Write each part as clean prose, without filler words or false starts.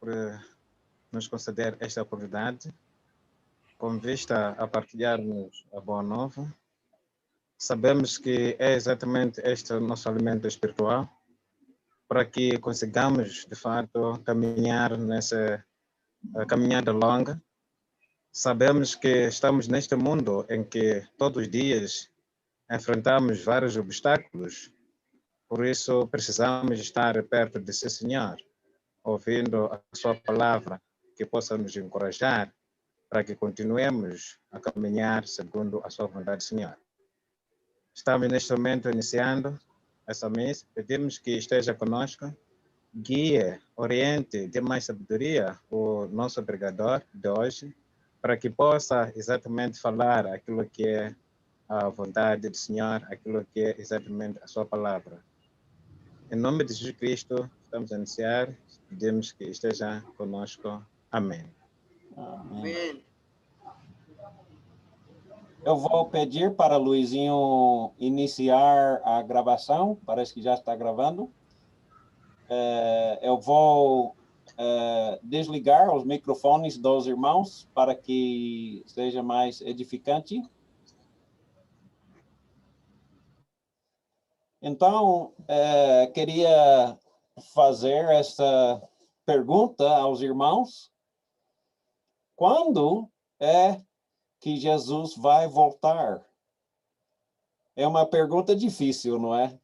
por nos conceder esta oportunidade, com vista a partilharmos a Boa Nova. Sabemos que é exatamente este o nosso alimento espiritual, para que consigamos, de fato, caminhar nessa caminhada longa. Sabemos que estamos neste mundo em que todos os dias enfrentamos vários obstáculos, por isso precisamos estar perto de seu Senhor, ouvindo a sua palavra, que possa nos encorajar para que continuemos a caminhar segundo a sua vontade, Senhor. Estamos neste momento iniciando essa missa, pedimos que esteja conosco, guie, oriente, dê mais sabedoria o nosso pregador de hoje, para que possa exatamente falar aquilo que é a vontade do Senhor, aquilo que é exatamente a sua palavra. Em nome de Jesus Cristo, estamos a iniciar, pedimos que esteja conosco. Amém. Amém. Eu vou pedir para Luizinho iniciar a gravação, parece que já está gravando. Eu vou desligar os microfones dos irmãos para que seja mais edificante. Então, queria fazer essa pergunta aos irmãos. Quando é que Jesus vai voltar? É uma pergunta difícil, não é?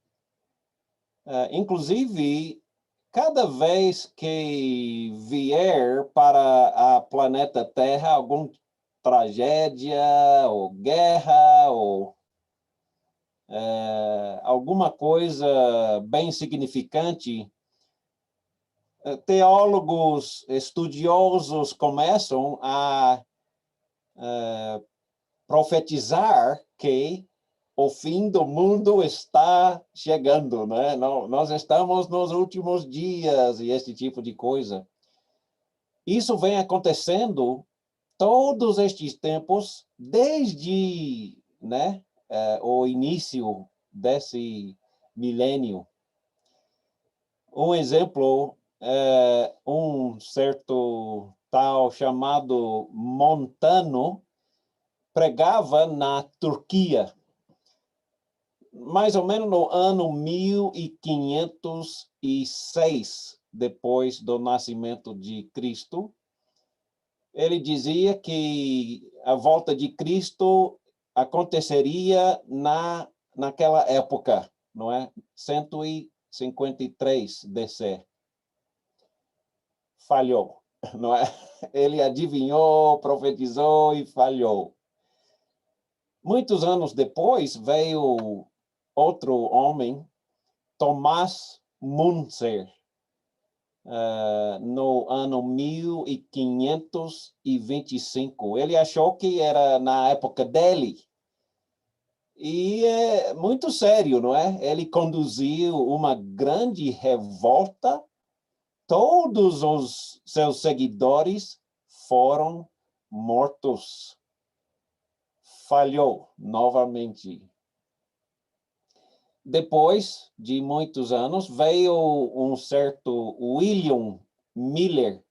Inclusive, cada vez que vier para a planeta Terra alguma tragédia ou guerra ou alguma coisa bem significante, teólogos estudiosos começam a profetizar que o fim do mundo está chegando, né? Nós estamos nos últimos dias e esse tipo de coisa. Isso vem acontecendo todos estes tempos desde, né, o início desse milênio. Um exemplo é um certo tal chamado Montano pregava na Turquia, mais ou menos no ano 1506, depois do nascimento de Cristo. Ele dizia que a volta de Cristo aconteceria naquela época, não é? 153 DC. Falhou, não é? Ele adivinhou, profetizou e falhou. Muitos anos depois veio outro homem, Tomás Müntzer, no ano 1525. Ele achou que era na época dele. E é muito sério, não é? Ele conduziu uma grande revolta. Todos os seus seguidores foram mortos. Falhou novamente. Depois de muitos anos, veio um certo William Miller,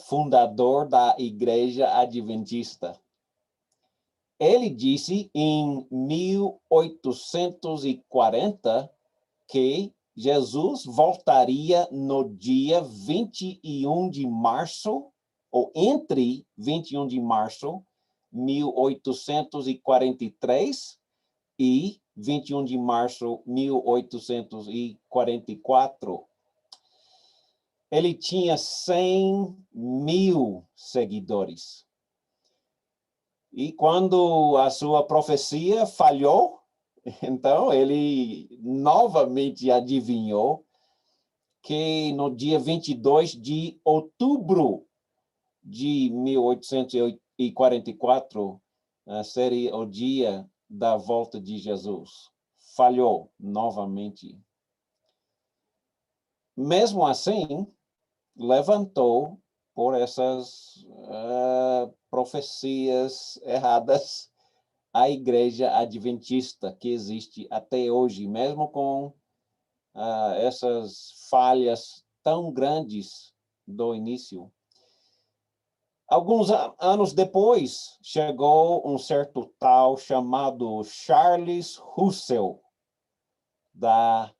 fundador da Igreja Adventista. Ele disse em 1840 que Jesus voltaria no dia 21 de março, ou entre 21 de março, 1843 e 21 de março, 1844. Ele tinha 100 mil seguidores. E quando a sua profecia falhou, então ele novamente adivinhou que no dia 22 de outubro de 1844 seria o dia da volta de Jesus. Falhou novamente. Mesmo assim, levantou por essas profecias erradas a Igreja Adventista que existe até hoje, mesmo com essas falhas tão grandes do início. Alguns anos depois, chegou um certo tal chamado Charles Russell, da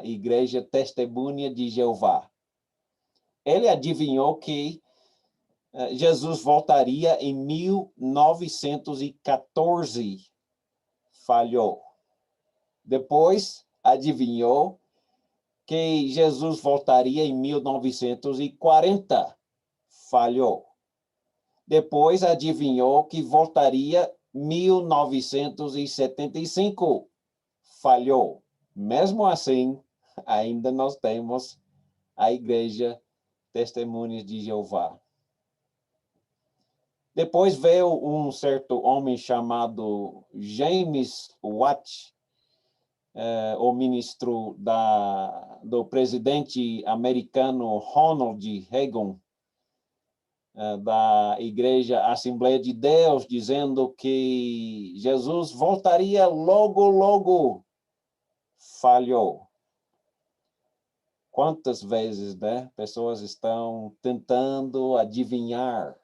Igreja Testemunha de Jeová. Ele adivinhou que Jesus voltaria em 1914. Falhou. Depois, adivinhou que Jesus voltaria em 1940. Falhou. Depois, adivinhou que voltaria em 1975. Falhou. Mesmo assim, ainda nós temos a Igreja Testemunhas de Jeová. Depois veio um certo homem chamado James Watt, o ministro do presidente americano Ronald Reagan, da Igreja Assembleia de Deus, dizendo que Jesus voltaria logo, logo. Falhou. Quantas vezes, né? Pessoas estão tentando adivinhar.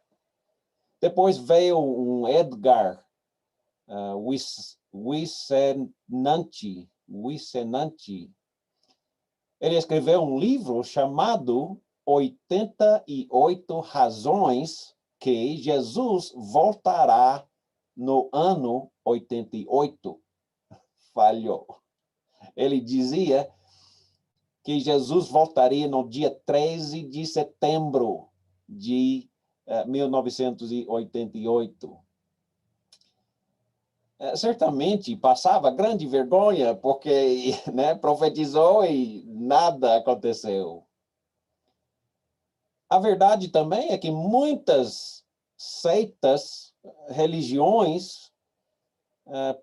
Depois veio um Edgar Whisenant. Ele escreveu um livro chamado 88 Razões que Jesus voltará no ano 88. Falhou. Ele dizia que Jesus voltaria no dia 13 de setembro de 1988. Certamente passava grande vergonha, porque né, profetizou e nada aconteceu. A verdade também é que muitas seitas, religiões,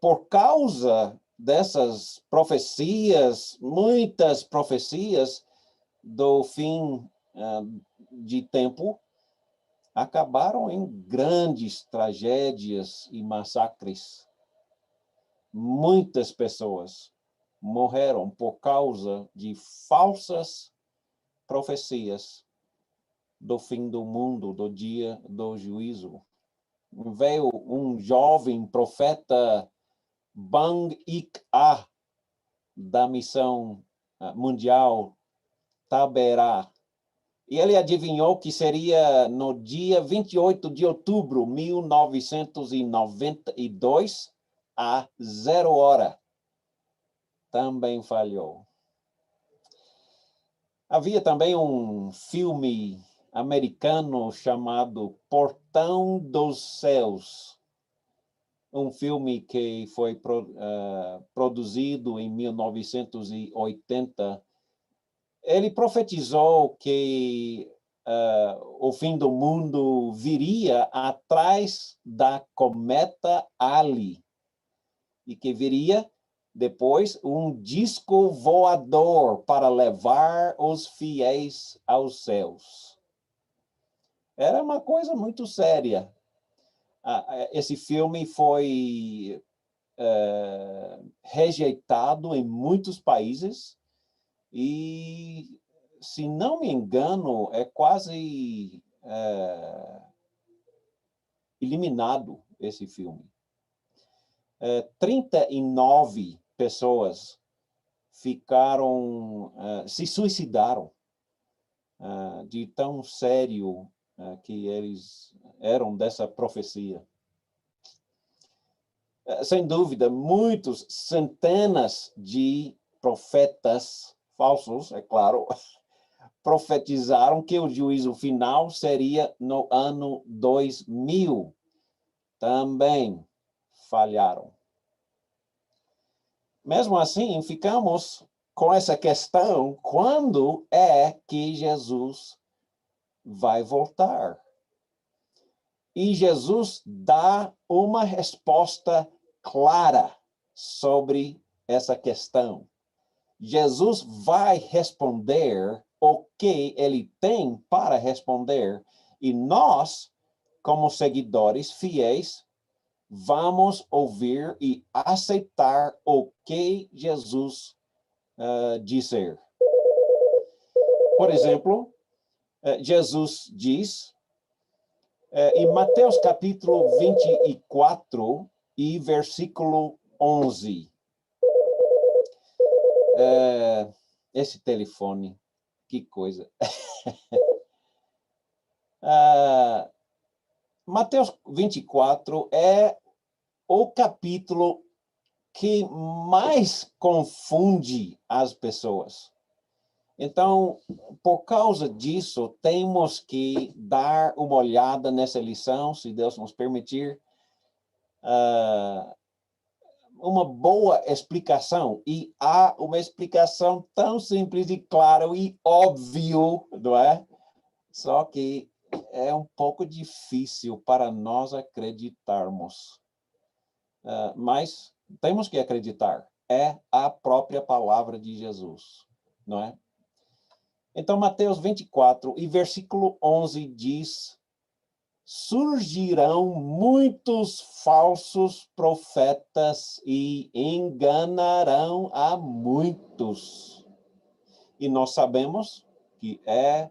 por causa dessas profecias, muitas profecias do fim de tempo, acabaram em grandes tragédias e massacres. Muitas pessoas morreram por causa de falsas profecias do fim do mundo, do dia do juízo. Veio um jovem profeta Bang Ik-a, da missão mundial Taberá. E ele adivinhou que seria no dia 28 de outubro de 1992, a 0 hora. Também falhou. Havia também um filme americano chamado Portão dos Céus. Um filme que foi produzido em 1980. Ele profetizou que o fim do mundo viria atrás da cometa Halley e que viria depois um disco voador para levar os fiéis aos céus. Era uma coisa muito séria. Esse filme foi rejeitado em muitos países e, se não me engano, é quase eliminado esse filme. 39 pessoas se suicidaram de tão sério que eles eram dessa profecia. Sem dúvida, muitos, centenas de profetas falsos, é claro, profetizaram que o juízo final seria no ano 2000. Também falharam. Mesmo assim, ficamos com essa questão: quando é que Jesus vai voltar? E Jesus dá uma resposta clara sobre essa questão. Jesus vai responder o que ele tem para responder, e nós, como seguidores fiéis, vamos ouvir e aceitar o que Jesus disser. Por exemplo, Jesus diz, em Mateus capítulo 24 e versículo 11. Esse telefone, que coisa. Mateus 24 é o capítulo que mais confunde as pessoas. Então, por causa disso, temos que dar uma olhada nessa lição, se Deus nos permitir, uma boa explicação. E há uma explicação tão simples e clara e óbvio, não é? Só que é um pouco difícil para nós acreditarmos. Mas temos que acreditar. É a própria palavra de Jesus, não é? Então, Mateus 24 e versículo 11 diz: surgirão muitos falsos profetas e enganarão a muitos. E nós sabemos que é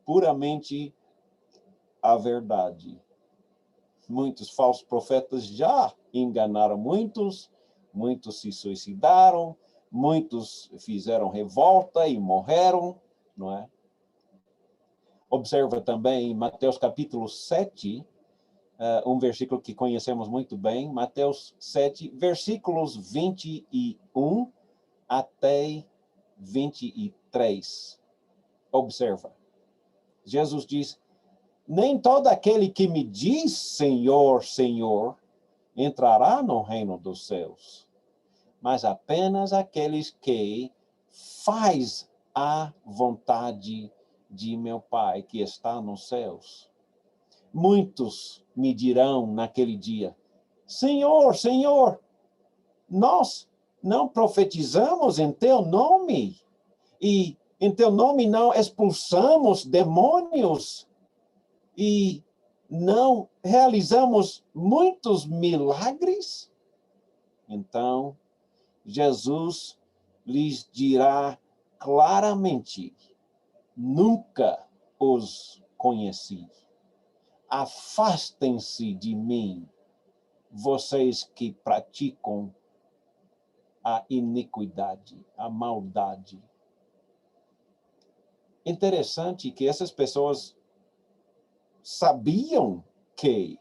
puramente a verdade. Muitos falsos profetas já enganaram muitos, muitos se suicidaram, muitos fizeram revolta e morreram, não é? Observa também em Mateus capítulo 7, um versículo que conhecemos muito bem, Mateus 7, versículos 21 até 23. Observa. Jesus diz: nem todo aquele que me diz Senhor, Senhor, entrará no reino dos céus, mas apenas aqueles que faz a vontade de meu Pai que está nos céus. Muitos me dirão naquele dia: Senhor, Senhor, nós não profetizamos em teu nome, e em teu nome não expulsamos demônios, e não realizamos muitos milagres? Então, Jesus lhes dirá claramente: nunca os conheci. Afastem-se de mim, vocês que praticam a iniquidade, a maldade. Interessante que essas pessoas sabiam que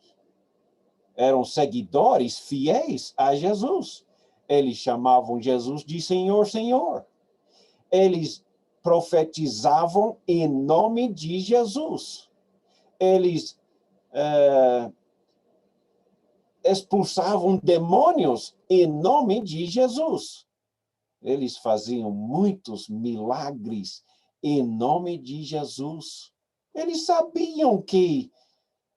eram seguidores fiéis a Jesus. Eles chamavam Jesus de Senhor, Senhor. Eles profetizavam em nome de Jesus. Eles expulsavam demônios em nome de Jesus. Eles faziam muitos milagres em nome de Jesus. Eles sabiam que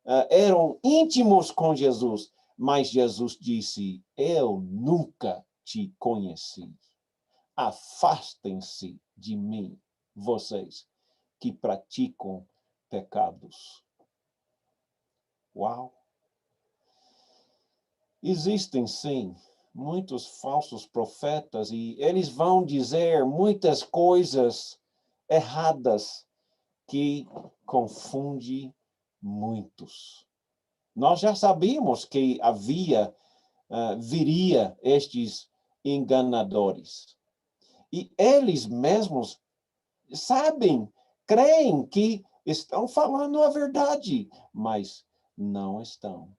eram íntimos com Jesus, mas Jesus disse: eu nunca te conheci. Afastem-se de mim, vocês que praticam pecados. Uau! Existem, sim, muitos falsos profetas e eles vão dizer muitas coisas erradas que confundem muitos. Nós já sabíamos que viria estes enganadores. E eles mesmos sabem, creem que estão falando a verdade, mas não estão.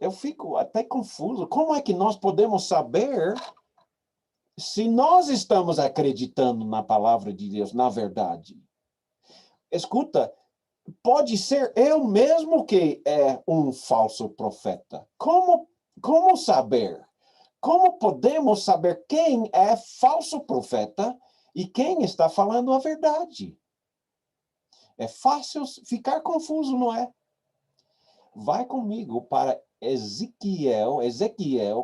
Eu fico até confuso. Como é que nós podemos saber se nós estamos acreditando na palavra de Deus, na verdade? Escuta, pode ser eu mesmo que é um falso profeta. Como saber? Como podemos saber quem é falso profeta e quem está falando a verdade? É fácil ficar confuso, não é? Vai comigo para Ezequiel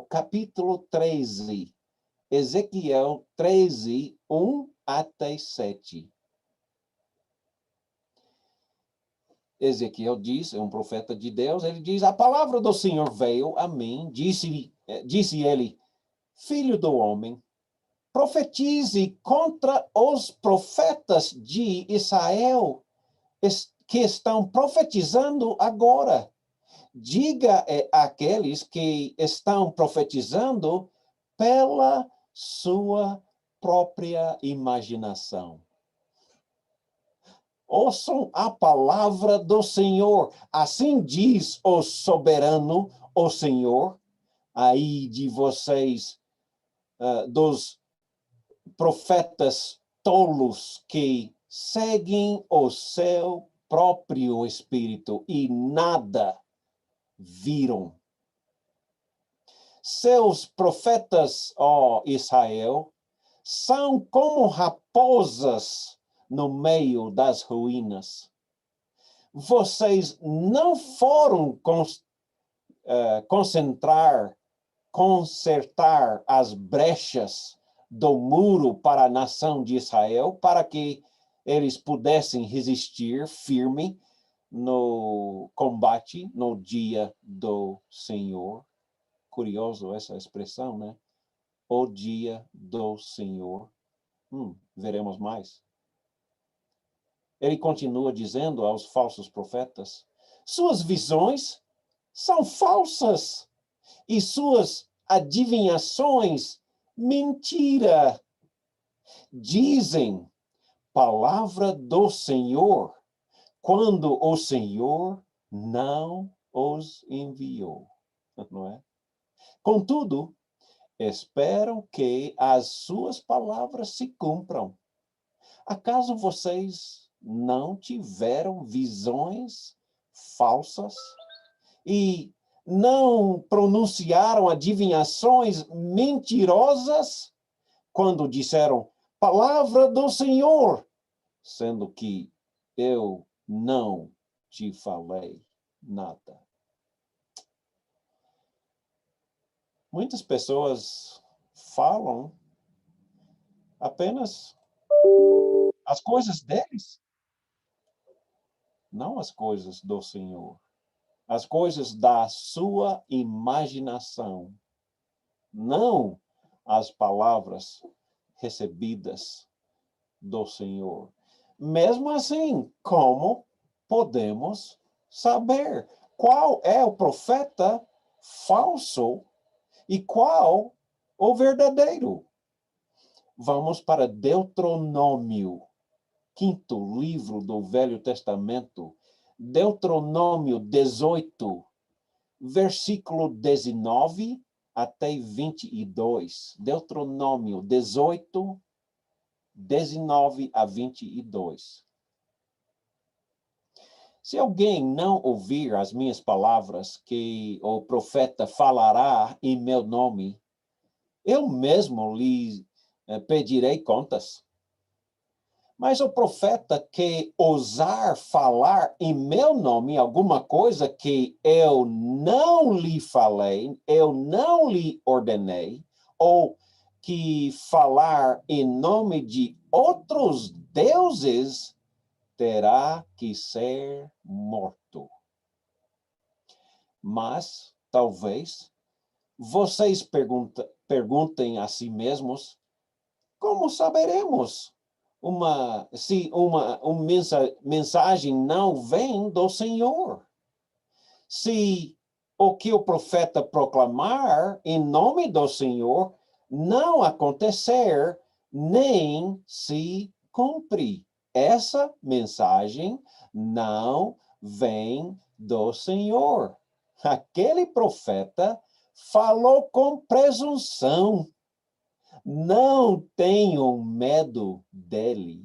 capítulo 13. Ezequiel 13, 1 até 7. Ezequiel diz, é um profeta de Deus, ele diz: a palavra do Senhor veio a mim, disse ele: filho do homem, profetize contra os profetas de Israel que estão profetizando agora. Diga àqueles que estão profetizando pela sua própria imaginação. Ouçam a palavra do Senhor. Assim diz o soberano, o Senhor. Aí de vocês, dos profetas tolos que seguem o seu próprio espírito e nada viram. Seus profetas, ó Israel, são como raposas no meio das ruínas. Vocês não foram consertar as brechas do muro para a nação de Israel, para que eles pudessem resistir firme no combate no dia do Senhor. Curioso essa expressão, né? O dia do Senhor. Veremos mais. Ele continua dizendo aos falsos profetas: suas visões são falsas e suas adivinhações mentira. Dizem palavra do Senhor, quando o Senhor não os enviou. Não é? Contudo, esperam que as suas palavras se cumpram. Acaso vocês não tiveram visões falsas e não pronunciaram adivinhações mentirosas quando disseram palavra do Senhor, sendo que eu não te falei nada? Muitas pessoas falam apenas as coisas deles, não as coisas do Senhor, as coisas da sua imaginação, não as palavras recebidas do Senhor. Mesmo assim, como podemos saber qual é o profeta falso e qual o verdadeiro? Vamos para Deuteronômio, quinto livro do Velho Testamento, Deuteronômio 18, versículo 19 até 22. Deuteronômio 18, 19 a 22. Se alguém não ouvir as minhas palavras que o profeta falará em meu nome, eu mesmo lhe pedirei contas. Mas o profeta que ousar falar em meu nome alguma coisa que eu não lhe falei, eu não lhe ordenei, ou que falar em nome de outros deuses, terá que ser morto. Mas, talvez, vocês perguntem a si mesmos, como saberemos se uma mensagem não vem do Senhor? Se o que o profeta proclamar em nome do Senhor não acontecer, nem se cumpre. Essa mensagem não vem do Senhor. Aquele profeta falou com presunção. Não tenham medo dele.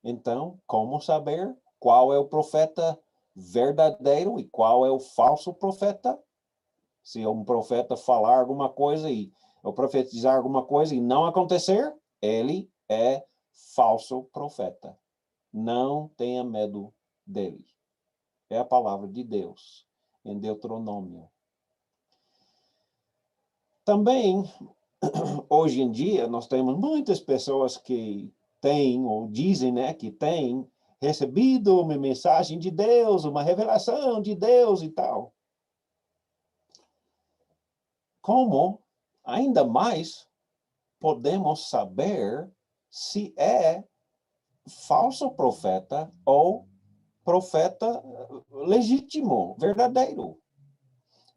Então, como saber qual é o profeta verdadeiro e qual é o falso profeta? Se um profeta falar alguma coisa ou profetizar alguma coisa e não acontecer, ele é falso profeta. Não tenha medo dele. É a palavra de Deus em Deuteronômio. Também, hoje em dia, nós temos muitas pessoas que têm, ou dizem, né, que têm recebido uma mensagem de Deus, uma revelação de Deus e tal. Como, ainda mais, podemos saber se é falso profeta ou profeta legítimo, verdadeiro.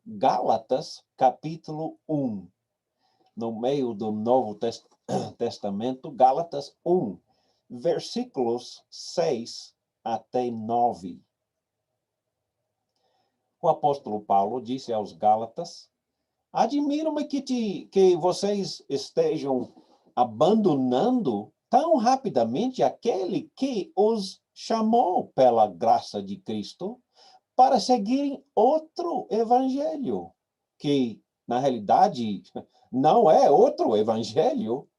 Gálatas, capítulo 1. No meio do Novo Testamento, Gálatas 1, versículos 6 até 9. O apóstolo Paulo disse aos Gálatas: admiro-me que vocês estejam abandonando tão rapidamente aquele que os chamou pela graça de Cristo para seguirem outro evangelho, que, na realidade, não é outro evangelho.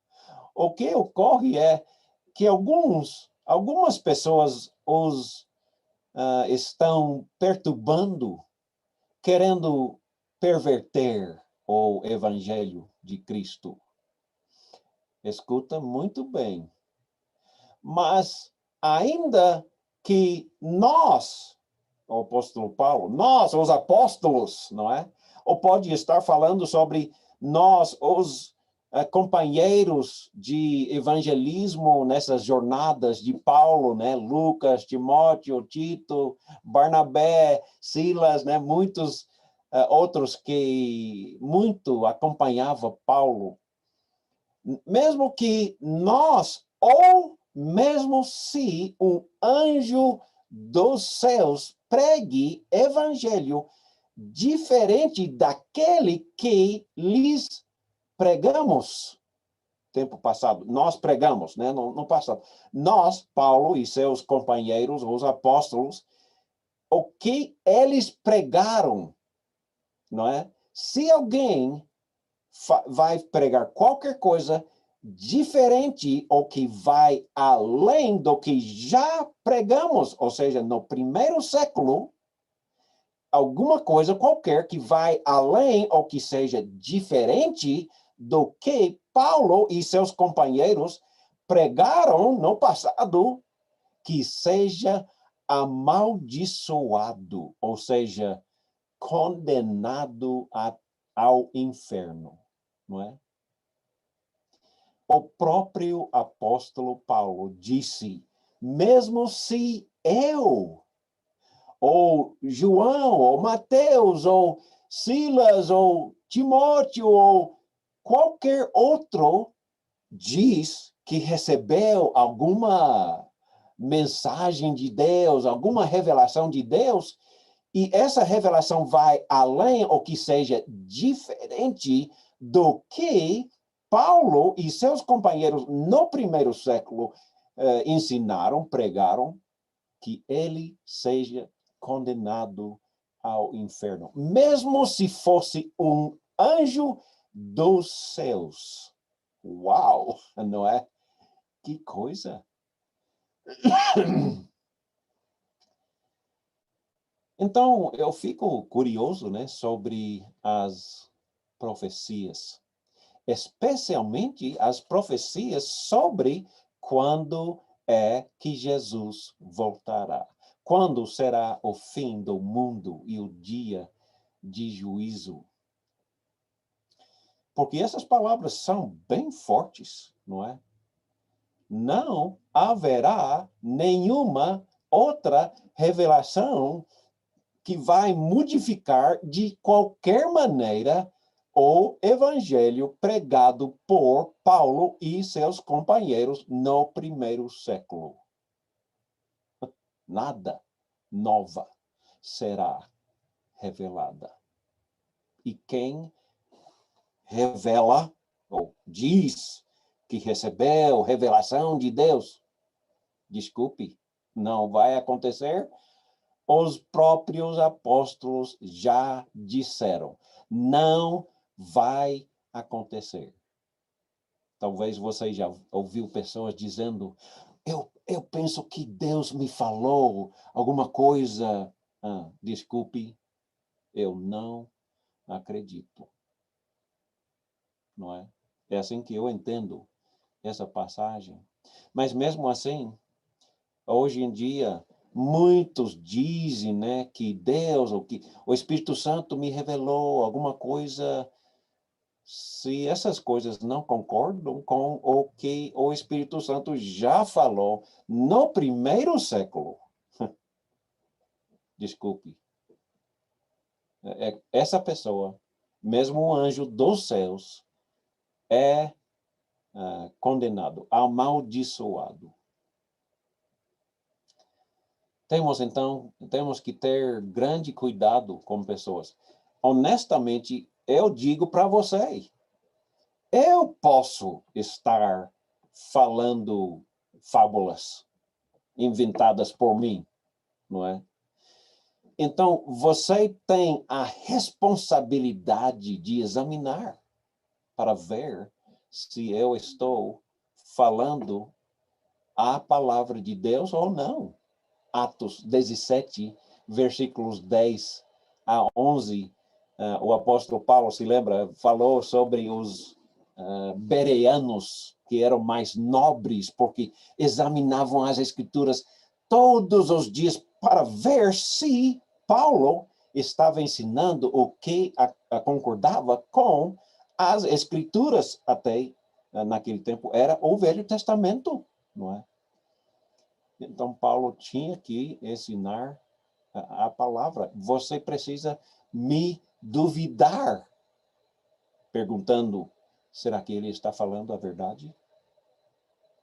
O que ocorre é que algumas pessoas os estão perturbando, querendo perverter o evangelho de Cristo. Escuta muito bem. Mas ainda que nós, o apóstolo Paulo, nós, os apóstolos, não é? Ou pode estar falando sobre nós, os companheiros de evangelismo nessas jornadas de Paulo, né? Lucas, Timóteo, Tito, Barnabé, Silas, né? Muitos outros que muito acompanhavam Paulo. Mesmo que nós, ou mesmo se um anjo dos céus pregue evangelho diferente daquele que lhes pregamos, tempo passado, nós pregamos, né, no passado. Nós, Paulo e seus companheiros, os apóstolos, o que eles pregaram, não é? Se alguém vai pregar qualquer coisa diferente ou que vai além do que já pregamos, ou seja, no primeiro século, alguma coisa qualquer que vai além ou que seja diferente do que Paulo e seus companheiros pregaram no passado, que seja amaldiçoado, ou seja, condenado ao inferno, não é? O próprio apóstolo Paulo disse: mesmo se eu, ou João, ou Mateus, ou Silas, ou Timóteo, ou qualquer outro diz que recebeu alguma mensagem de Deus, alguma revelação de Deus, e essa revelação vai além ou que seja diferente do que Paulo e seus companheiros no primeiro século ensinaram, pregaram, que ele seja condenado ao inferno. Mesmo se fosse um anjo dos céus. Uau, não é? Que coisa! Então, eu fico curioso, né, sobre as profecias, especialmente as profecias sobre quando é que Jesus voltará. Quando será o fim do mundo e o dia de juízo? Porque essas palavras são bem fortes, não é? Não haverá nenhuma outra revelação que vai modificar de qualquer maneira o evangelho pregado por Paulo e seus companheiros no primeiro século. Nada nova será revelada. E quem revela ou diz que recebeu revelação de Deus, desculpe, não vai acontecer. Os próprios apóstolos já disseram, não vai acontecer. Talvez você já ouviu pessoas dizendo, eu penso que Deus me falou alguma coisa. Desculpe, eu não acredito. Não é? É assim que eu entendo essa passagem. Mas mesmo assim, hoje em dia, muitos dizem, né, que Deus, ou que o Espírito Santo me revelou alguma coisa se essas coisas não concordam com o que o Espírito Santo já falou no primeiro século. Desculpe. Essa pessoa, mesmo um anjo dos céus, é condenado, amaldiçoado. Temos que ter grande cuidado com pessoas. Honestamente, eu digo para você, eu posso estar falando fábulas inventadas por mim, não é? Então, você tem a responsabilidade de examinar para ver se eu estou falando a palavra de Deus ou não. Atos 17, versículos 10 a 11, o apóstolo Paulo, se lembra, falou sobre os bereanos, que eram mais nobres, porque examinavam as escrituras todos os dias para ver se Paulo estava ensinando o que concordava com as escrituras. Até naquele tempo era o Velho Testamento, não é? Então, Paulo tinha que ensinar a palavra. Você precisa me duvidar, perguntando, será que ele está falando a verdade?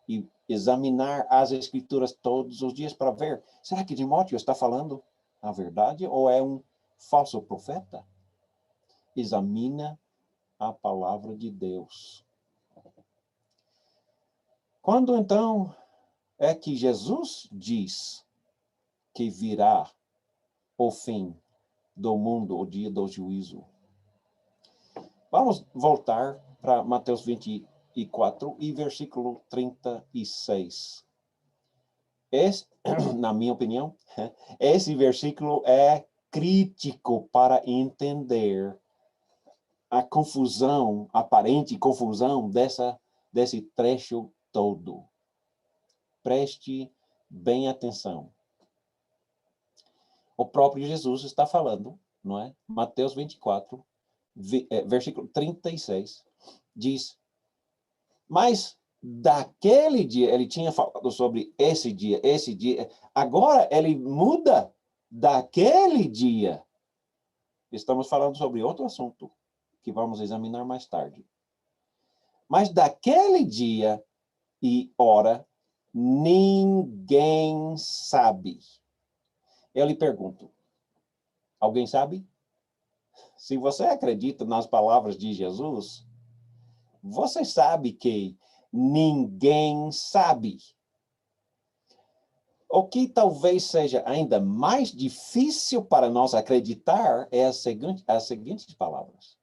E examinar as escrituras todos os dias para ver, será que Timóteo está falando a verdade ou é um falso profeta? Examina a palavra de Deus. Quando, então, é que Jesus diz que virá o fim do mundo, o dia do juízo? Vamos voltar para Mateus 24 e versículo 36. Na minha opinião, esse versículo é crítico para entender a confusão, aparente confusão desse trecho todo. Preste bem atenção. O próprio Jesus está falando, não é? Mateus 24, versículo 36, diz, mas daquele dia, ele tinha falado sobre esse dia, agora ele muda daquele dia. Estamos falando sobre outro assunto, que vamos examinar mais tarde. Mas daquele dia e hora, ninguém sabe. Eu lhe pergunto, alguém sabe? Se você acredita nas palavras de Jesus, você sabe que ninguém sabe. O que talvez seja ainda mais difícil para nós acreditar é as seguintes palavras.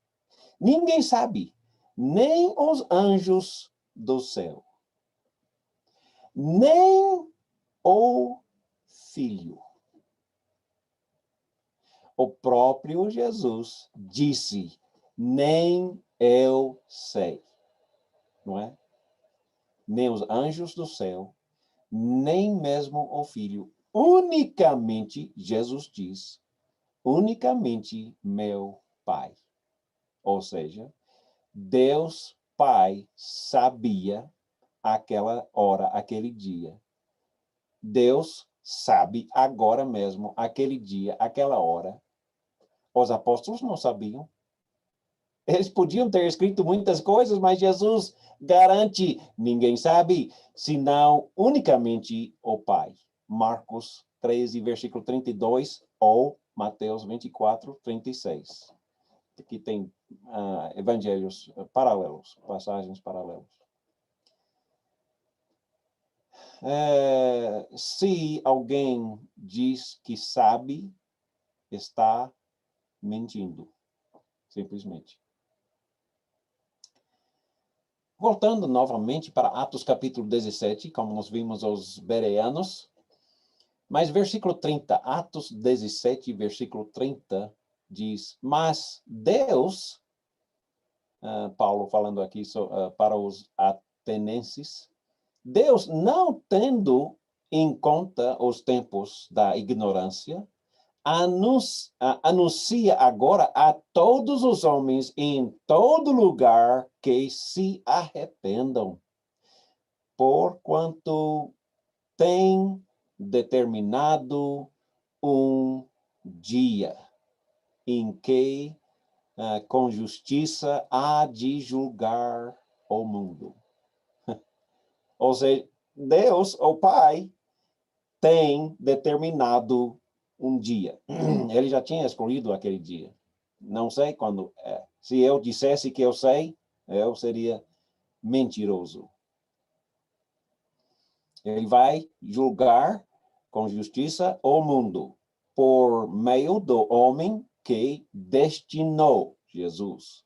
Ninguém sabe, nem os anjos do céu, nem o Filho. O próprio Jesus disse, nem eu sei, não é? Nem os anjos do céu, nem mesmo o Filho. Unicamente, Jesus diz, unicamente meu Pai. Ou seja, Deus Pai sabia aquela hora, aquele dia. Deus sabe agora mesmo, aquele dia, aquela hora. Os apóstolos não sabiam. Eles podiam ter escrito muitas coisas, mas Jesus garante, ninguém sabe, senão unicamente o Pai. Marcos 13, versículo 32, ou Mateus 24, 36. Aqui tem evangelhos paralelos, passagens paralelas. Se alguém diz que sabe, está mentindo, simplesmente. Voltando novamente para Atos capítulo 17, como nós vimos os bereanos, mas versículo 30, Atos 17, versículo 30, diz, mas Deus, Paulo falando aqui para os atenienses, Deus, não tendo em conta os tempos da ignorância, anuncia agora a todos os homens em todo lugar que se arrependam, porquanto tem determinado um dia em que com justiça há de julgar o mundo. Ou seja, Deus, o Pai, tem determinado um dia. Ele já tinha escolhido aquele dia. Não sei quando é. Se eu dissesse que eu sei, eu seria mentiroso. Ele vai julgar com justiça o mundo por meio do homem que destinou Jesus.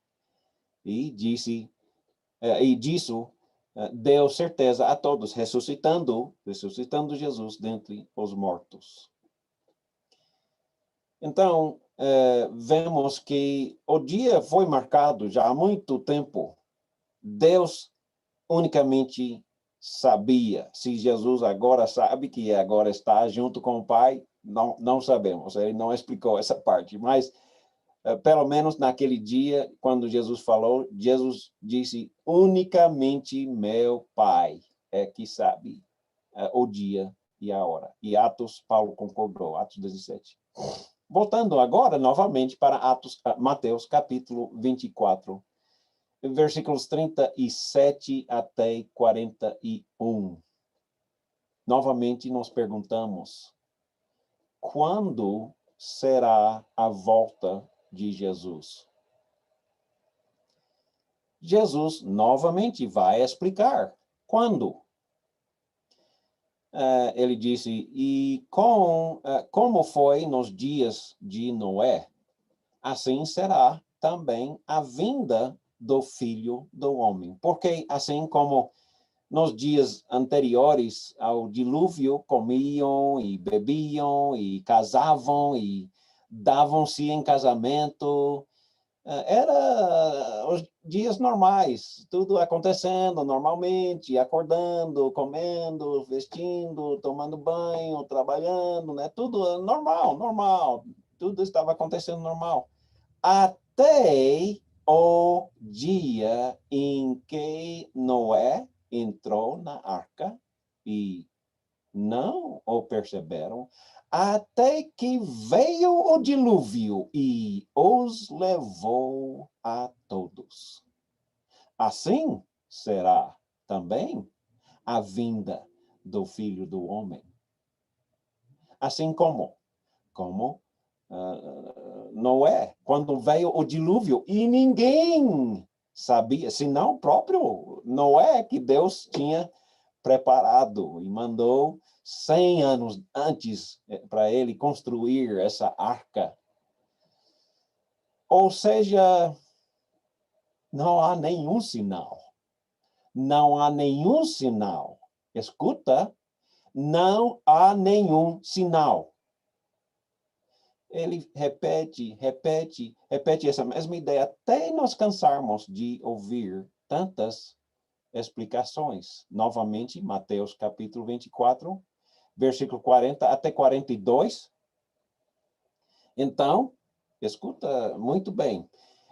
E disso deu certeza a todos, ressuscitando Jesus dentre os mortos. Então, vemos que o dia foi marcado já há muito tempo. Deus unicamente sabia. Se Jesus agora sabe que agora está junto com o Pai, não sabemos. Ele não explicou essa parte, mas pelo menos naquele dia, quando Jesus falou, Jesus disse, unicamente meu Pai é que sabe o dia e a hora. E Paulo concordou, Atos 17. Voltando agora, novamente, para Mateus, capítulo 24, versículos 37 até 41. Novamente, nós perguntamos, quando será a volta de Jesus? Jesus novamente vai explicar quando. Ele disse, como foi nos dias de Noé, assim será também a vinda do Filho do Homem. Porque assim como nos dias anteriores ao dilúvio, comiam e bebiam e casavam e davam-se em casamento. Era os dias normais, tudo acontecendo normalmente, acordando, comendo, vestindo, tomando banho, trabalhando, né? Tudo normal. Tudo estava acontecendo normal. Até o dia em que Noé entrou na arca e não o perceberam, até que veio o dilúvio e os levou a todos. Assim será também a vinda do Filho do Homem. Assim como Noé, quando veio o dilúvio, e ninguém sabia, senão o próprio Noé, que Deus tinha preparado e mandou 100 anos antes para ele construir essa arca. Ou seja, não há nenhum sinal. Não há nenhum sinal. Escuta, não há nenhum sinal. Ele repete essa mesma ideia até nós cansarmos de ouvir tantas explicações. Novamente, Mateus capítulo 24, versículo 40 até 42. Então, escuta muito bem.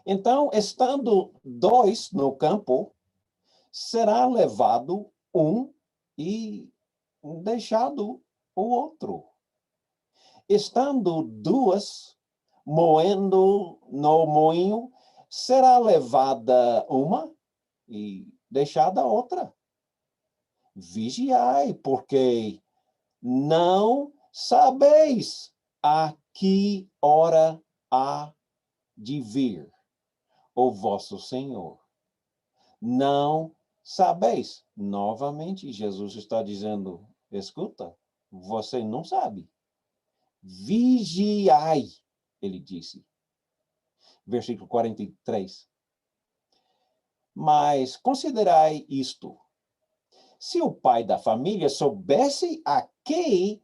Então, estando dois no campo, será levado um e deixado o outro. Estando duas moendo no moinho, será levada uma e deixada outra. Vigiai, porque não sabeis a que hora há de vir o vosso Senhor. Não sabeis. Novamente, Jesus está dizendo, escuta, você não sabe. Vigiai, ele disse. Versículo 43. Mas considerai isto. Se o pai da família soubesse a que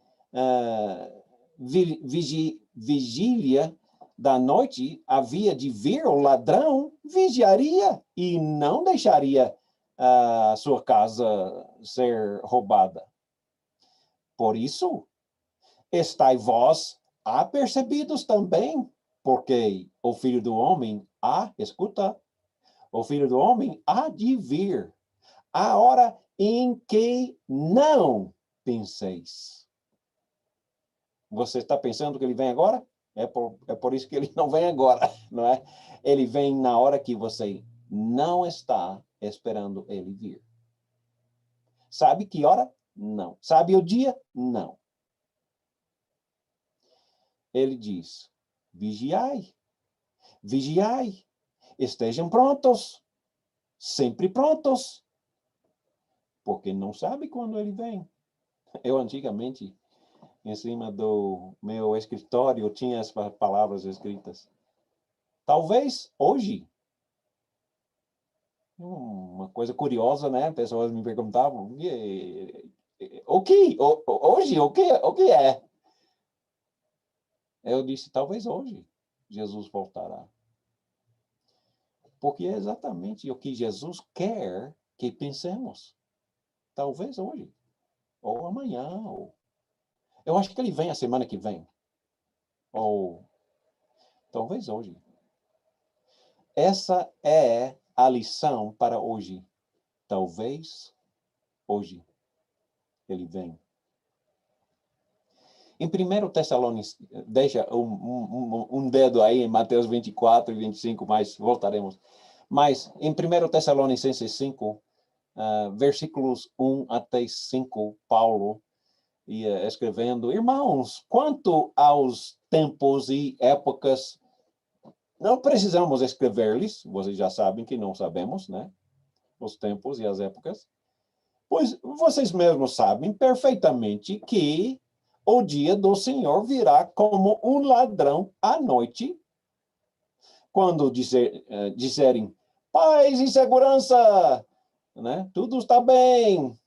vigília da noite havia de vir o ladrão, vigiaria e não deixaria a sua casa ser roubada. Por isso, estai vós apercebidos também, porque o Filho do Homem escuta, o Filho do Homem há de vir, a hora em que não penseis. Você está pensando que ele vem agora? É por isso que ele não vem agora, não é? Ele vem na hora que você não está esperando ele vir. Sabe que hora? Não. Sabe o dia? Não. Ele diz, vigiai, vigiai, estejam prontos, sempre prontos, porque não sabe quando ele vem. Eu antigamente, em cima do meu escritório, tinha as palavras escritas. Talvez hoje, uma coisa curiosa, né? Pessoas me perguntavam, hoje, o que é? Eu disse, talvez hoje Jesus voltará. Porque é exatamente o que Jesus quer que pensemos. Talvez hoje, ou amanhã, ou... Eu acho que ele vem a semana que vem. Ou talvez hoje. Essa é a lição para hoje. Talvez hoje ele vem. Em 1 Tessalonicenses, deixa um dedo aí em Mateus 24 e 25, mas voltaremos. Mas em 1 Tessalonicenses 5, versículos 1 até 5, Paulo ia escrevendo, irmãos, quanto aos tempos e épocas, não precisamos escrever-lhes, vocês já sabem que não sabemos, né? Os tempos e as épocas. Pois vocês mesmos sabem perfeitamente que o dia do Senhor virá como um ladrão à noite, quando disserem paz e segurança, né? Tudo está bem.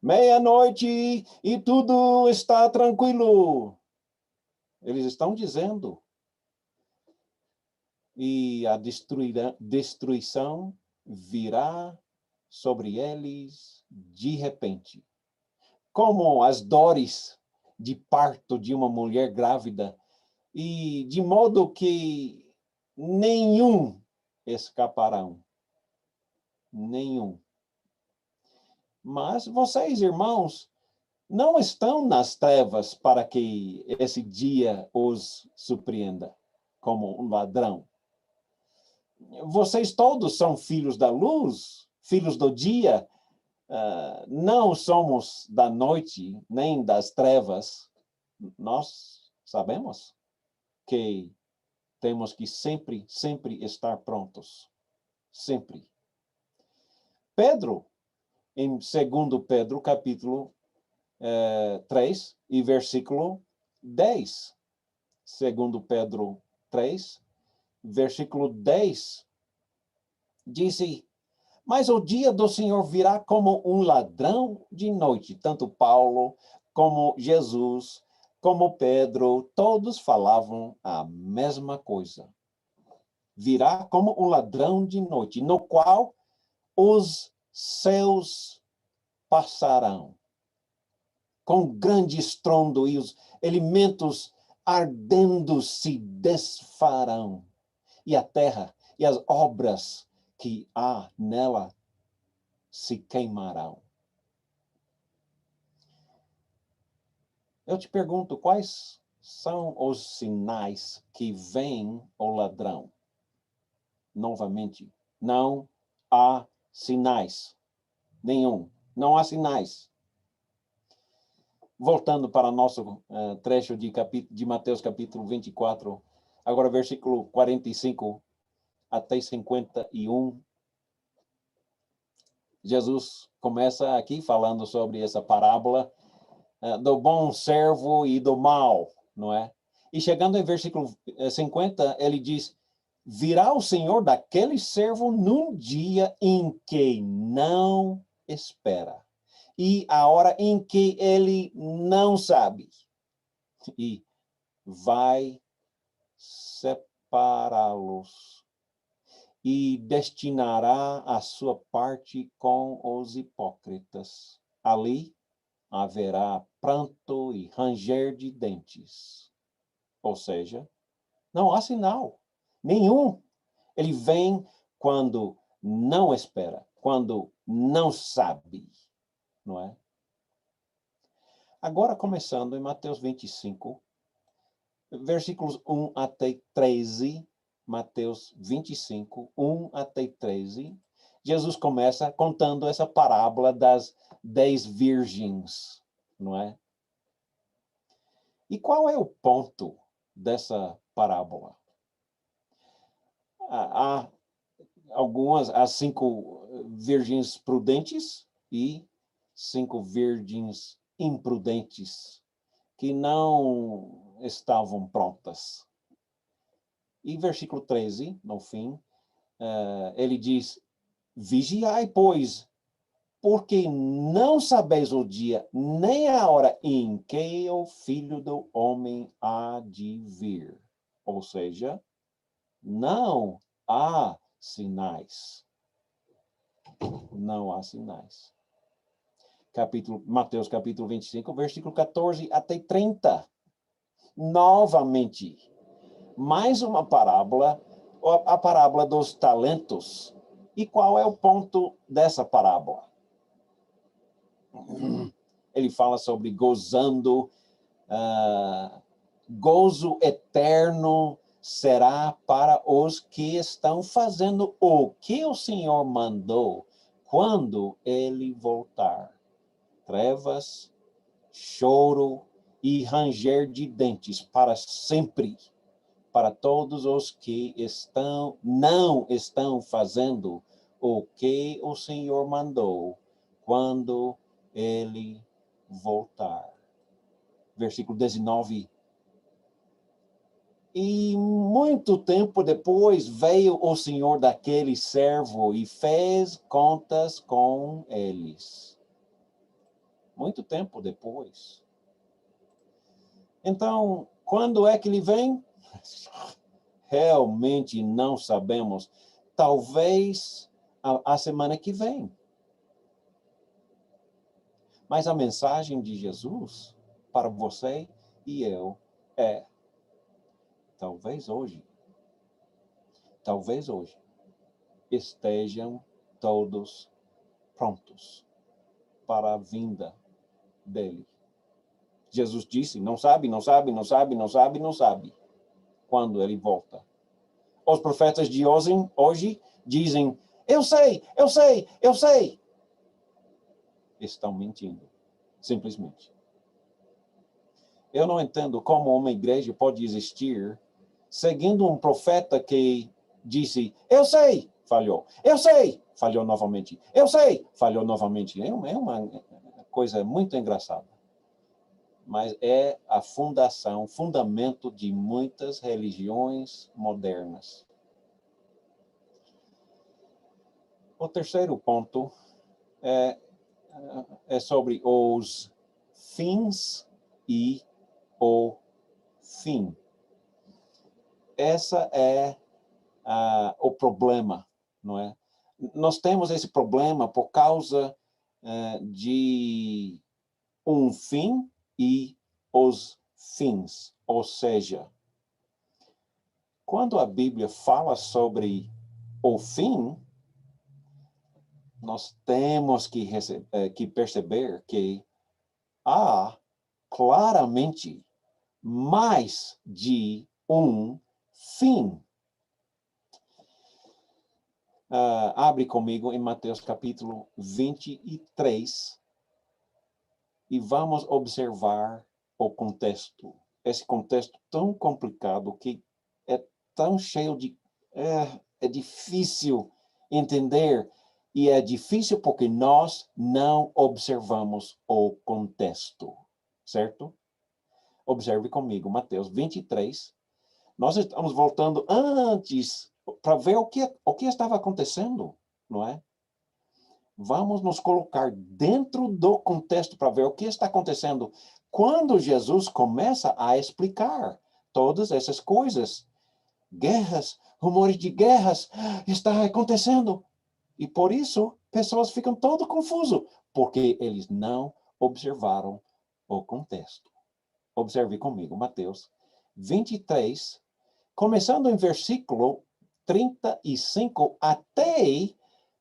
Meia-noite e tudo está tranquilo. Eles estão dizendo. E a destruição virá sobre eles de repente. Como as dores de parto de uma mulher grávida, e de modo que nenhum escaparão. Nenhum. Mas vocês, irmãos, não estão nas trevas para que esse dia os surpreenda como um ladrão. Vocês todos são filhos da luz, filhos do dia. Não somos da noite, nem das trevas. Nós sabemos que temos que sempre, sempre estar prontos. Sempre. Pedro, em 2 Pedro, capítulo 3 e versículo 10. 2 Pedro 3, versículo 10, diz: mas o dia do Senhor virá como um ladrão de noite. Tanto Paulo, como Jesus, como Pedro, todos falavam a mesma coisa. Virá como um ladrão de noite, no qual os céus passarão com grande estrondo e os elementos ardendo se desfarão. E a terra e as obras que há nela se queimarão. Eu te pergunto, quais são os sinais que vem o ladrão? Novamente, não há sinais. Nenhum. Não há sinais. Voltando para nosso trecho de Mateus capítulo 24, agora versículo 45 até 51. Jesus começa aqui falando sobre essa parábola do bom servo e do mal, não é? E chegando em versículo 50, ele diz, virá o Senhor daquele servo num dia em que não espera. E a hora em que ele não sabe. E vai separá-los. E destinará a sua parte com os hipócritas. Ali haverá pranto e ranger de dentes. Ou seja, não há sinal nenhum. Ele vem quando não espera, quando não sabe, não é? Agora, começando em Mateus 25, versículos 1 até 13, Mateus 25, 1 até 13, Jesus começa contando essa parábola das 10 virgens, não é? E qual é o ponto dessa parábola? Há as 5 virgens prudentes e 5 virgens imprudentes que não estavam prontas. E versículo 13, no fim, ele diz: vigiai, pois, porque não sabeis o dia nem a hora em que o Filho do Homem há de vir. Ou seja, não há sinais. Não há sinais. Mateus capítulo 25, versículo 14 até 30. Novamente, mais uma parábola, a parábola dos talentos. E qual é o ponto dessa parábola? Ele fala sobre gozando, gozo eterno será para os que estão fazendo o que o Senhor mandou quando ele voltar. Trevas, choro e ranger de dentes para sempre, para todos os que não estão fazendo o que o Senhor mandou quando ele voltar. Versículo 19. E muito tempo depois veio o senhor daquele servo e fez contas com eles. Muito tempo depois. Então, quando é que ele vem? Realmente não sabemos. Talvez a semana que vem. Mas a mensagem de Jesus para você e eu é: talvez hoje estejam todos prontos para a vinda dele. Jesus disse: não sabe quando ele volta. Os profetas de hoje dizem: eu sei. Estão mentindo, simplesmente. Eu não entendo como uma igreja pode existir seguindo um profeta que disse: eu sei, falhou. Eu sei, falhou novamente. Eu sei, falhou novamente. É uma coisa muito engraçada. Mas é a fundamento de muitas religiões modernas. O terceiro ponto é sobre os fins e o fim. Essa é o problema, não é? Nós temos esse problema por causa de um fim e os fins. Ou seja, quando a Bíblia fala sobre o fim, nós temos que perceber que há claramente mais de um fim. Abre comigo em Mateus capítulo 23 e vamos observar o contexto. Esse contexto tão complicado que é tão cheio de... É difícil entender. E é difícil porque nós não observamos o contexto, certo? Observe comigo, Mateus 23. Nós estamos voltando antes para ver o que estava acontecendo, não é? Vamos nos colocar dentro do contexto para ver o que está acontecendo quando Jesus começa a explicar todas essas coisas. Guerras, rumores de guerras, está acontecendo. E por isso, pessoas ficam todo confusas, porque eles não observaram o contexto. Observe comigo, Mateus 23, começando em versículo 35 até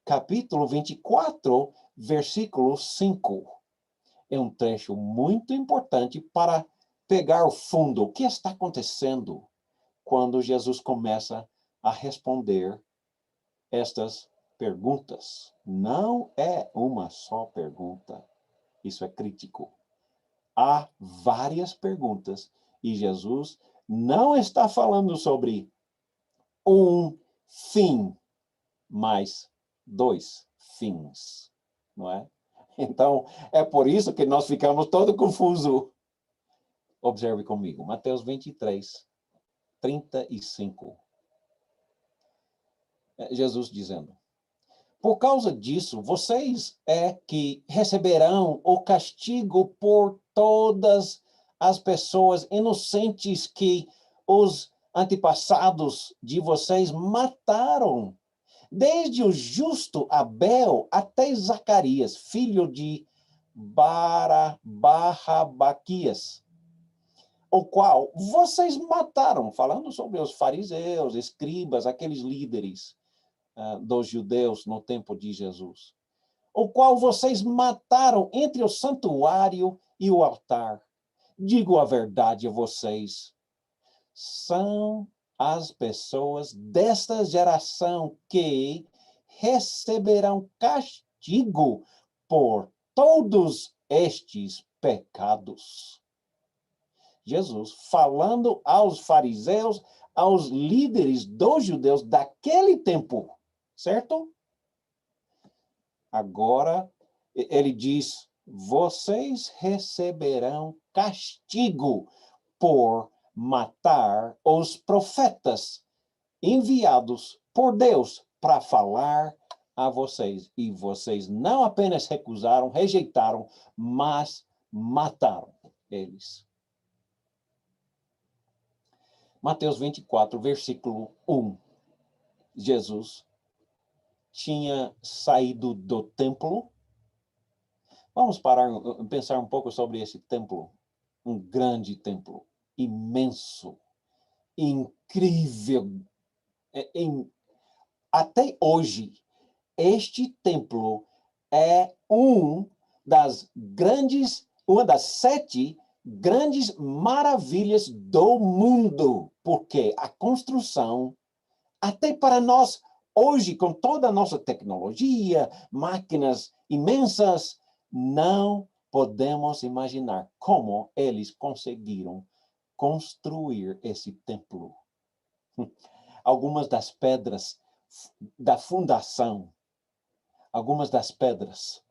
capítulo 24, versículo 5. É um trecho muito importante para pegar o fundo. O que está acontecendo quando Jesus começa a responder estas perguntas? Não é uma só pergunta. Isso é crítico. Há várias perguntas e Jesus não está falando sobre um fim, mas dois fins, não é? Então, é por isso que nós ficamos todo confusos. Observe comigo, Mateus 23, 35. Jesus dizendo: por causa disso, vocês é que receberão o castigo por todas as pessoas inocentes que os antepassados de vocês mataram. Desde o justo Abel até Zacarias, filho de Barrabaquias, o qual vocês mataram, falando sobre os fariseus, escribas, aqueles líderes dos judeus no tempo de Jesus, o qual vocês mataram entre o santuário e o altar. Digo a verdade a vocês, são as pessoas desta geração que receberão castigo por todos estes pecados. Jesus falando aos fariseus, aos líderes dos judeus daquele tempo, certo? Agora, ele diz, vocês receberão castigo por matar os profetas enviados por Deus para falar a vocês. E vocês não apenas recusaram, rejeitaram, mas mataram eles. Mateus 24, versículo 1. Jesus tinha saído do templo. Vamos parar e pensar um pouco sobre esse templo. Um grande templo, imenso, incrível. Até hoje, este templo é uma das 7 grandes maravilhas do mundo, porque a construção, até para nós, hoje, com toda a nossa tecnologia, máquinas imensas, não podemos imaginar como eles conseguiram construir esse templo. Algumas das pedras da fundação, algumas das pedras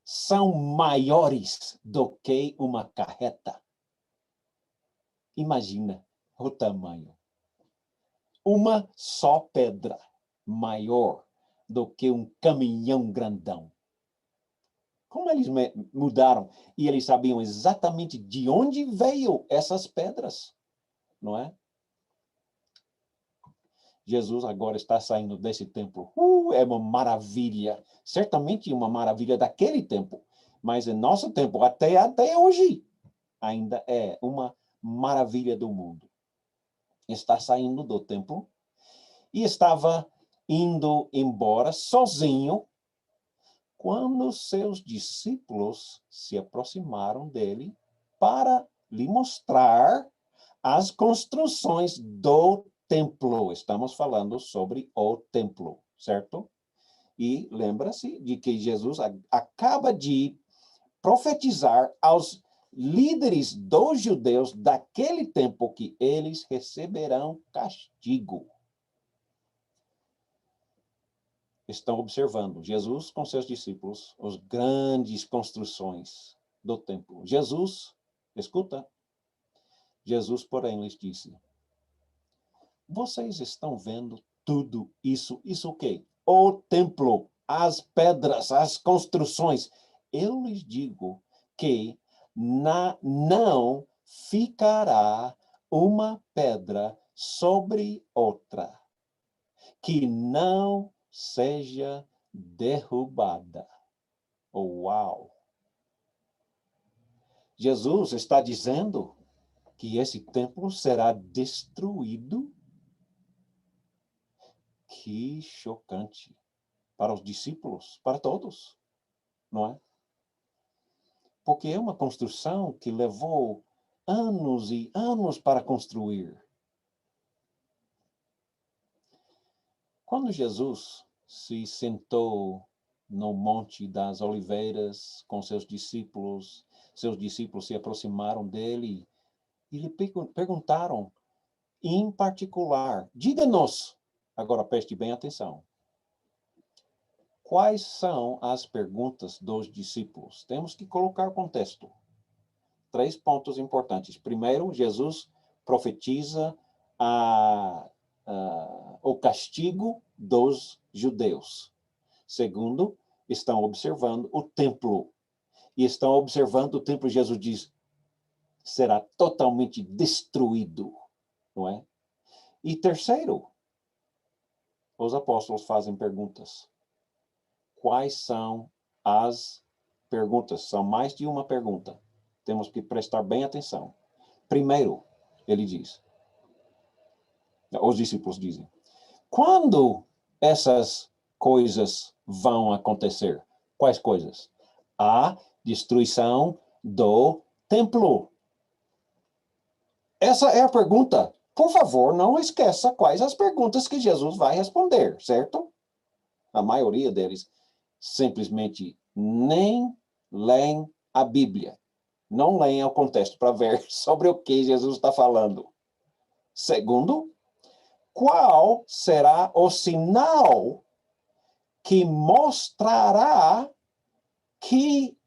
são maiores do que uma carreta. Imagina o tamanho. Uma só pedra maior do que um caminhão grandão. Como eles mudaram? E eles sabiam exatamente de onde veio essas pedras, não é? Jesus agora está saindo desse templo. É uma maravilha. Certamente uma maravilha daquele tempo. Mas em nosso tempo, até hoje, ainda é uma maravilha do mundo. Está saindo do templo e estava indo embora sozinho quando seus discípulos se aproximaram dele para lhe mostrar as construções do templo. Estamos falando sobre o templo, certo? E lembra-se de que Jesus acaba de profetizar aos líderes dos judeus daquele tempo que eles receberão castigo. Estão observando Jesus com seus discípulos, as grandes construções do templo. Jesus, escuta, Jesus, porém, lhes disse, vocês estão vendo tudo isso? Isso o quê? O templo, as pedras, as construções. Eu lhes digo que não ficará uma pedra sobre outra, que não seja derrubada. Oh, uau! Jesus está dizendo que esse templo será destruído. Que chocante para os discípulos, para todos, não é? Porque é uma construção que levou anos e anos para construir. Quando Jesus se sentou no Monte das Oliveiras com seus discípulos se aproximaram dele e lhe perguntaram, em particular, diga-nos, agora preste bem atenção, quais são as perguntas dos discípulos? Temos que colocar contexto. 3 pontos importantes. Primeiro, Jesus profetiza o castigo dos judeus. Segundo, estão observando o templo. E estão observando o templo, Jesus diz, será totalmente destruído, não é? E terceiro, os apóstolos fazem perguntas. Quais são as perguntas? São mais de uma pergunta. Temos que prestar bem atenção. Primeiro, ele diz, os discípulos dizem, quando essas coisas vão acontecer? Quais coisas? A destruição do templo. Essa é a pergunta. Por favor, não esqueça quais as perguntas que Jesus vai responder, certo? A maioria deles simplesmente nem leem a Bíblia. Não leem o contexto para ver sobre o que Jesus está falando. Segundo, qual será o sinal que mostrará que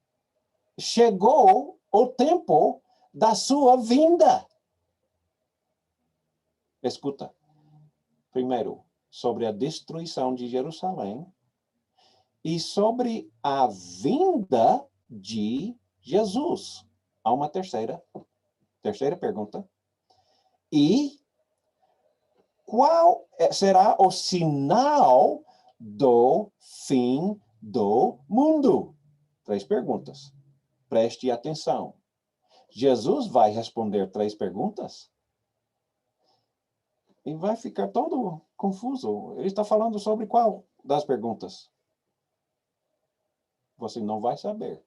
chegou o tempo da sua vinda? Escuta. Primeiro, sobre a destruição de Jerusalém e sobre a vinda de Jesus. Há uma terceira pergunta. E qual será o sinal do fim do mundo? 3 perguntas. Preste atenção. Jesus vai responder 3 perguntas? E vai ficar todo confuso. Ele está falando sobre qual das perguntas? Você não vai saber.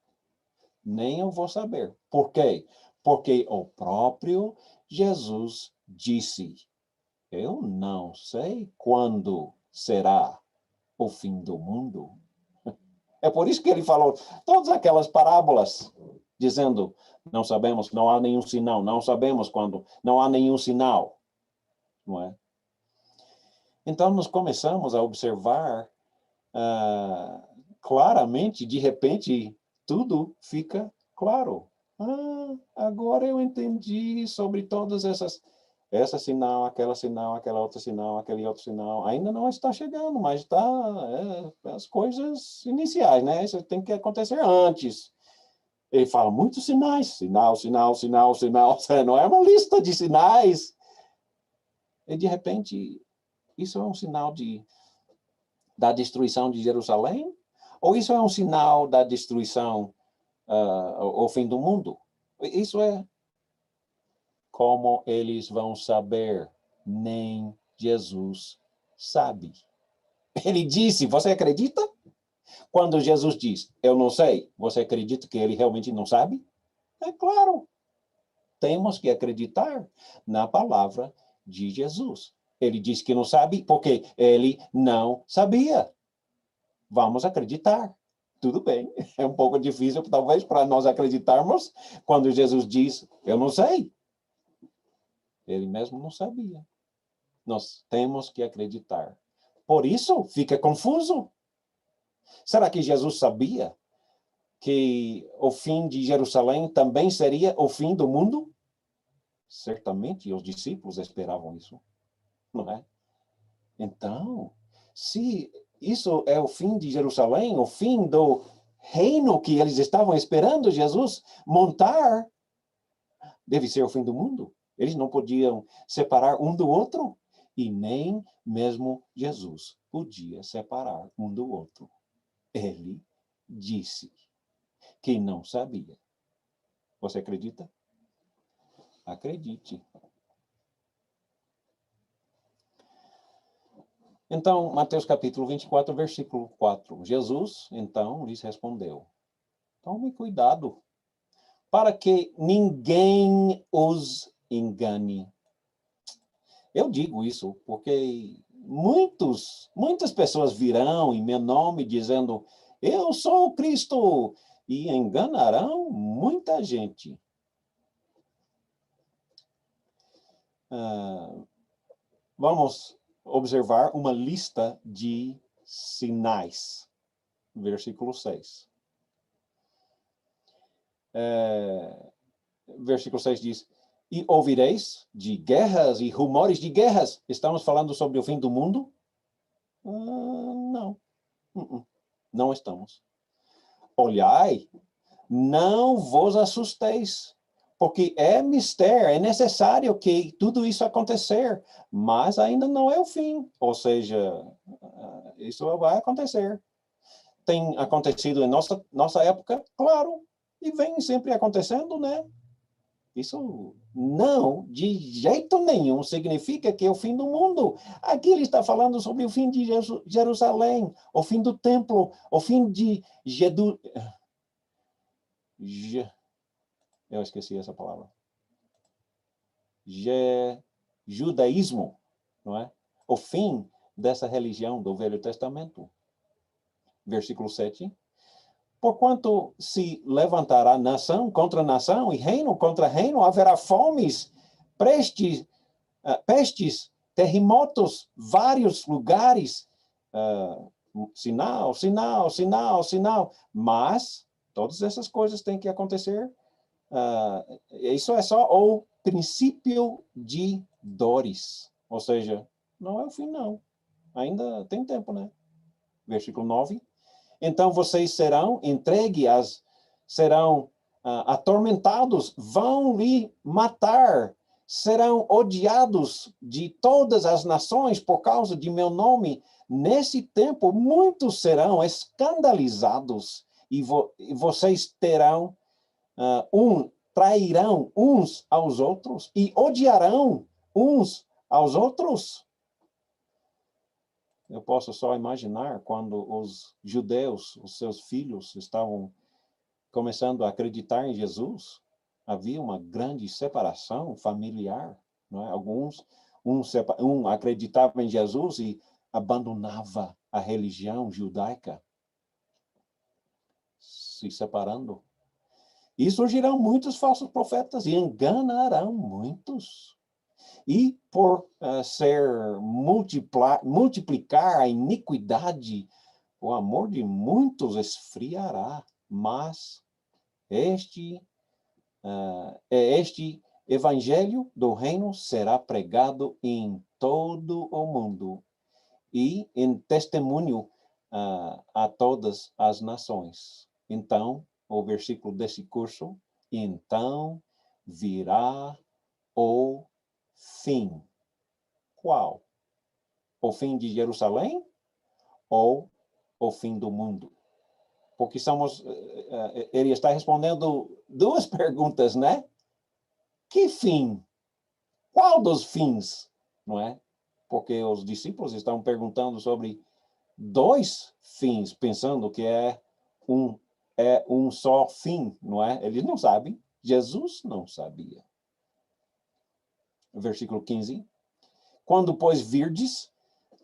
Nem eu vou saber. Por quê? Porque o próprio Jesus disse, eu não sei quando será o fim do mundo. É por isso que ele falou todas aquelas parábolas, dizendo, não sabemos, não há nenhum sinal, não sabemos quando, não há nenhum sinal. Não é? Então, nós começamos a observar claramente, de repente, tudo fica claro. Agora eu entendi sobre todas essa sinal, aquela outra sinal, aquele outro sinal. Ainda não está chegando, mas está as coisas iniciais, né? Isso tem que acontecer antes. Ele fala muitos sinais, sinal, sinal, sinal, sinal. Não é uma lista de sinais. E, de repente, isso é um sinal da destruição de Jerusalém? Ou isso é um sinal da destruição, o fim do mundo? Isso é como eles vão saber? Nem Jesus sabe. Ele disse, você acredita? Quando Jesus diz, eu não sei, você acredita que ele realmente não sabe? É claro. Temos que acreditar na palavra de Jesus. Ele disse que não sabe porque ele não sabia. Vamos acreditar. Tudo bem. É um pouco difícil, talvez, para nós acreditarmos quando Jesus diz, eu não sei. Ele mesmo não sabia. Nós temos que acreditar. Por isso, fica confuso. Será que Jesus sabia que o fim de Jerusalém também seria o fim do mundo? Certamente os discípulos esperavam isso, não é? Então, se isso é o fim de Jerusalém, o fim do reino que eles estavam esperando Jesus montar, deve ser o fim do mundo. Eles não podiam separar um do outro e nem mesmo Jesus podia separar um do outro. Ele disse que não sabia. Você acredita? Acredite. Então, Mateus capítulo 24, versículo 4. Jesus, então, lhes respondeu: tome cuidado, para que ninguém os engane. Eu digo isso porque muitas pessoas virão em meu nome dizendo, eu sou o Cristo, e enganarão muita gente. Vamos observar uma lista de sinais. Versículo 6. Versículo 6 diz, e ouvireis de guerras e rumores de guerras. Estamos falando sobre o fim do mundo? Não. Não estamos. Olhai, não vos assusteis, porque é mistério, é necessário que tudo isso acontecer, mas ainda não é o fim. Ou seja, isso vai acontecer. Tem acontecido em nossa época, claro, e vem sempre acontecendo, né? Isso não, de jeito nenhum, significa que é o fim do mundo. Aqui ele está falando sobre o fim de Jerusalém, o fim do templo, o fim de eu esqueci essa palavra. Judaísmo, não é? O fim dessa religião do Velho Testamento. Versículo 7. Porquanto se levantará nação contra nação e reino contra reino, haverá fomes, pestes, terremotos, vários lugares. Sinal, sinal, sinal, sinal. Mas todas essas coisas têm que acontecer. Isso é só o princípio de dores. Ou seja, não é o fim, não. Ainda tem tempo, né? Versículo 9. Então vocês serão entregues, serão atormentados, vão lhe matar, serão odiados de todas as nações por causa de meu nome. Nesse tempo, muitos serão escandalizados e vocês terão trairão uns aos outros e odiarão uns aos outros. Eu posso só imaginar quando os judeus, os seus filhos, estavam começando a acreditar em Jesus, havia uma grande separação familiar, não é? Alguns, um acreditava em Jesus e abandonava a religião judaica, se separando. E surgirão muitos falsos profetas e enganarão muitos. E por multiplicar a iniquidade, o amor de muitos esfriará. Mas este evangelho do reino será pregado em todo o mundo e em testemunho a todas as nações. Então, o versículo desse curso, então virá o fim. Qual? O fim de Jerusalém ou o fim do mundo? Porque ele está respondendo duas perguntas, né? Que fim? Qual dos fins? Não é? Porque os discípulos estão perguntando sobre dois fins, pensando que é um só fim, não é? Eles não sabem. Jesus não sabia. Versículo 15. Quando, pois, virdes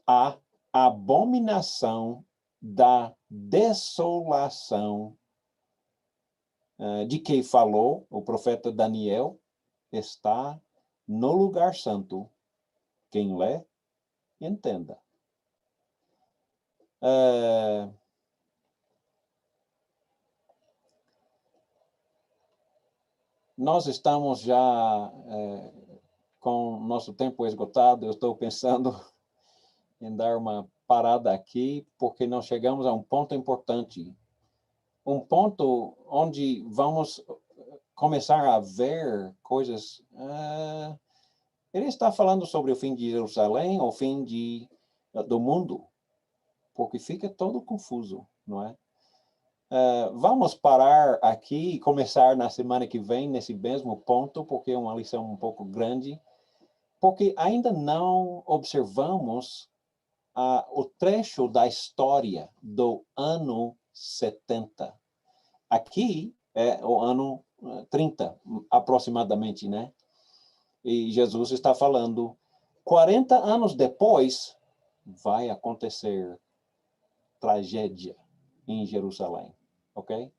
a abominação da desolação de que falou o profeta Daniel, está no lugar santo. Quem lê, entenda. Nós estamos já com nosso tempo esgotado. Eu estou pensando em dar uma parada aqui, porque nós chegamos a um ponto importante. Um ponto onde vamos começar a ver coisas. Ele está falando sobre o fim de Jerusalém, o fim do mundo, porque fica todo confuso, não é? Vamos parar aqui e começar na semana que vem, nesse mesmo ponto, porque é uma lição um pouco grande, porque ainda não observamos o trecho da história do ano 70. Aqui é o ano 30, aproximadamente, né? E Jesus está falando, 40 anos depois, vai acontecer tragédia em Jerusalém, ok?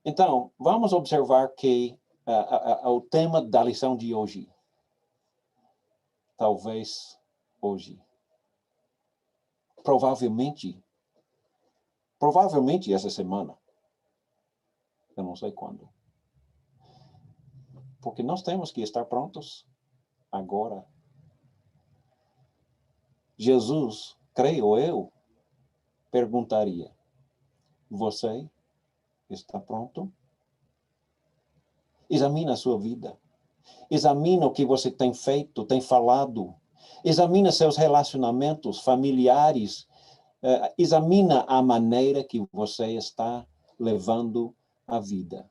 Então, vamos observar que o tema da lição de hoje, talvez hoje, provavelmente essa semana, eu não sei quando, porque nós temos que estar prontos agora. Jesus, creio eu, perguntaria, você está pronto? Examina a sua vida. Examina o que você tem feito, tem falado. Examina seus relacionamentos familiares. Examina a maneira que você está levando a vida.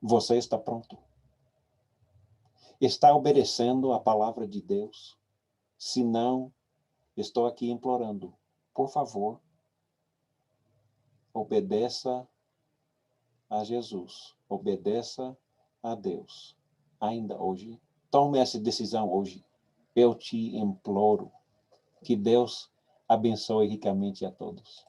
Você está pronto? Está obedecendo a palavra de Deus? Se não, estou aqui implorando, por favor, obedeça a Jesus, obedeça a Deus, ainda hoje. Tome essa decisão hoje. Eu te imploro. Que Deus abençoe ricamente a todos.